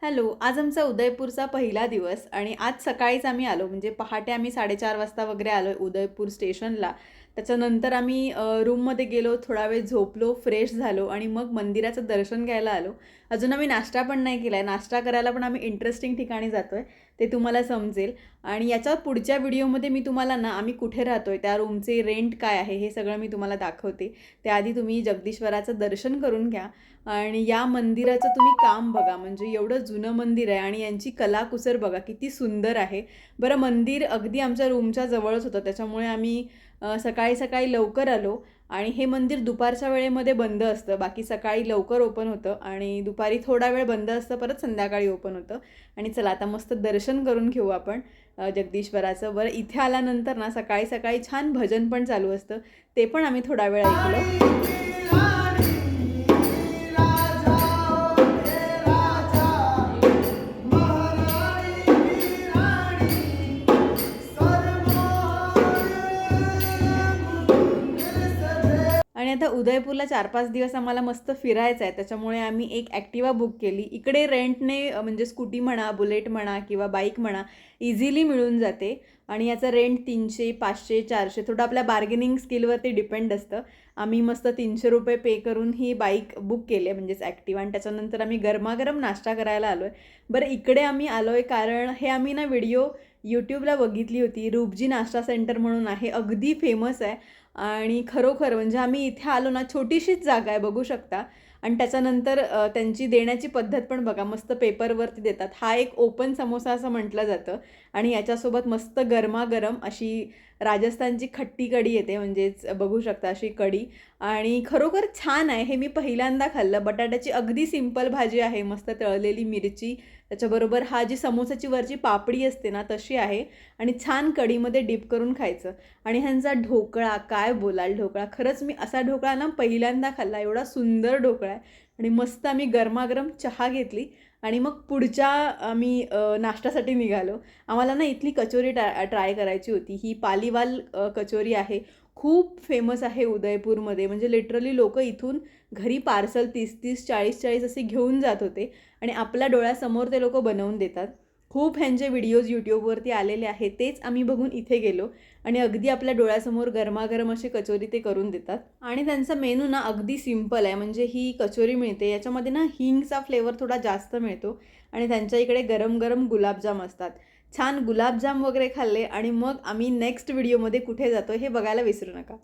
Hello, आज आमचा उदयपूरचा पहिला दिवस आणि आज सकाळीच आम्ही आलो. म्हणजे पहाटे आम्ही 4:30 वाजता वगैरे आलो उदयपूर स्टेशनला. त्याच्यानंतर आम्ही रूममध्ये गेलो, थोडा वेळ झोपलो, फ्रेश झालो आणि मग मंदिराचं दर्शन घ्यायला आलो. अजून आम्ही नाश्ता पण नाही केला आहे. नाश्ता करायला पण आम्ही इंटरेस्टिंग ठिकाणी जातो आहे, ते तुम्हाला समजेल. आणि याच्या पुढच्या व्हिडिओमध्ये मी तुम्हाला ना आम्ही कुठे राहतो आहे, त्या रूमचे रेंट काय आहे, हे सगळं मी तुम्हाला दाखवते. त्याआधी तुम्ही जगदीश्वराचं दर्शन करून घ्या आणि या मंदिराचं तुम्ही काम बघा. म्हणजे एवढं जुनं मंदिर आहे आणि यांची कलाकुसर बघा किती सुंदर आहे. बरं, मंदिर अगदी आमच्या रूमच्या जवळच होतं, त्याच्यामुळे आम्ही सकाळी सकाळी लवकर आलो. आणि हे मंदिर दुपारच्या वेळेमध्ये बंद असतं, बाकी सकाळी लवकर ओपन होतं आणि दुपारी थोडा वेळ बंद असतं, परत संध्याकाळी ओपन होतं. आणि चला आता मस्त दर्शन करून घेऊ आपण जगदीश्वराचं. बरं, इथे आल्यानंतर ना सकाळी सकाळी छान भजन पण चालू असतं, ते पण आम्ही थोडा वेळ ऐकलं. आणि आता उदयपूरला 4-5 दिवस आम्हाला मस्त फिरायचं आहे, त्याच्यामुळे आम्ही एक ॲक्टिवा बुक केली. इकडे रेंटने म्हणजे स्कूटी म्हणा, बुलेट म्हणा किंवा बाईक म्हणा, इझिली मिळून जाते. आणि याचं रेंट 300, 500, 400 थोडं आपल्या बार्गेनिंग स्किलवरती डिपेंड असतं. आम्ही मस्त ₹300 पे करून ही बाईक बुक केली आहे, म्हणजेच ॲक्टिवा. आणि त्याच्यानंतर आम्ही गरमागरम नाश्ता करायला आलो आहे. बरं, इकडे आम्ही आलो आहे कारण हे आम्ही ना व्हिडिओ यूट्यूबला बघितली होती. रूपजी नाश्ता सेंटर म्हणून आहे, अगदी फेमस आहे. आणि खरोखर म्हणजे आम्ही इथे आलो ना, छोटीशीच जागा आहे, बघू शकता. आणि त्याच्यानंतर त्यांची देण्याची पद्धत पण बघा, मस्त पेपरवरती देतात. हा एक ओपन समोसा असं म्हटलं जातं आणि याच्यासोबत मस्त गरमागरम अशी राजस्थानची खट्टी कढी येते, म्हणजेच बघू शकता अशी कढी. आणि खरोखर छान आहे, हे मी पहिल्यांदा खाल्लं. बटाट्याची अगदी सिंपल भाजी आहे, मस्त तळलेली मिरची, त्याच्याबरोबर हा जी समोसाची वरची पापडी असते ना तशी आहे आणि छान कढीमध्ये डिप करून खायचं. आणि ह्यांचा ढोकळा, काय बोलाल ढोकळा, खरंच मी असा ढोकळा ना पहिल्यांदा खाल्ला. एवढा सुंदर ढोकळा आहे. आणि मस्त आम्ही गरमागरम चहा घेतली आणि मग पुढच्या आम्ही नाश्त्यासाठी निघालो. आम्हाला ना इथली कचोरी ट्राय करायची होती. ही पालीवाल कचोरी आहे, खूप फेमस आहे उदयपूरमध्ये. म्हणजे लिटरली लोक इथून घरी पार्सल 30-30, 40-40 असे घेऊन जात होते आणि आपल्या डोळ्यासमोर ते लोक बनवून देतात. खूप ह्यांचे व्हिडिओज यूट्यूबवरती आलेले आहेत, तेच आम्ही बघून इथे गेलो आणि अगदी आपल्या डोळ्यासमोर गरमागरम अशी कचोरी ते करून देतात. आणि त्यांचा मेनू ना अगदी सिम्पल आहे. म्हणजे ही कचोरी मिळते, याच्यामध्ये ना हिंगचा फ्लेवर थोडा जास्त मिळतो आणि त्यांच्या इकडे गरम गरम गुलाबजाम असतात. छान गुलाबजाम वगैरे खाल्ले आणि मग आम्ही नेक्स्ट व्हिडिओमध्ये कुठे जातो हे बघायला विसरू नका.